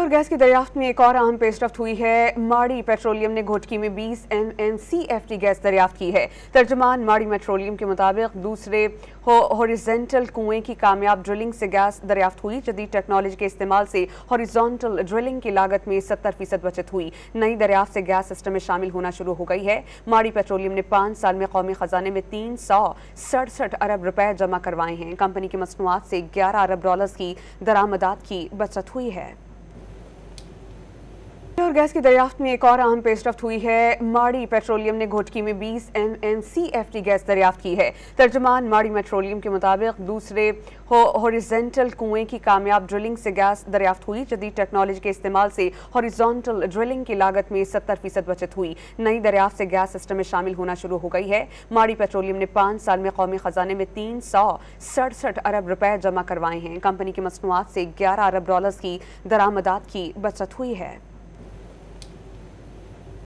Gas की दरियाफ्त में एक और अहम पेशरफ्त हुई है। माड़ी पेट्रोलियम ने घोटकी में 20 MMCFT गैस दरियाफ्त की है। तर्जुमान माड़ी पेट्रोलियम के मुताबिक दूसरे हॉरिजॉन्टल कुएं की कामयाब ड्रिलिंग से गैस दरियाफ्त हुई। जदीद टेक्नोलॉजी के इस्तेमाल से हॉरिजॉन्टल ड्रिलिंग की लागत में 70% बचत हुई। नई दरियाफ्त से गैस सिस्टम में शामिल होना शुरू हो गई है। माड़ी पेट्रोलियम ने 5 साल में कौमी खजाने में 367 अरब रुपए जमा करवाए हैं। कंपनी की मसनूआत से $11 अरब की दरामदात की बचत हुई है। और गैस की दरियाफ्त में एक और अहम पेशरफ्त हुई है। माड़ी पेट्रोलियम ने घोटकी में 20 MMCFT गैस दरियाफ्त की है। तर्जुमान माड़ी पेट्रोलियम के मुताबिक दूसरे हॉरिजॉन्टल कुएं की कामयाब ड्रिलिंग से गैस दरियाफ्त हुई। जदीद टेक्नोलॉजी के इस्तेमाल से हॉरिजॉन्टल ड्रिलिंग की लागत में 70% बचत हुई। नई दरियाफ्त से गैस सिस्टम में शामिल होना शुरू हो गई है। माड़ी पेट्रोलियम ने 5 साल में कौमी खजाने में 367 अरब रुपए जमा करवाए हैं। कंपनी की मसनूआत से $11 अरब की दरामदात की बचत हुई है।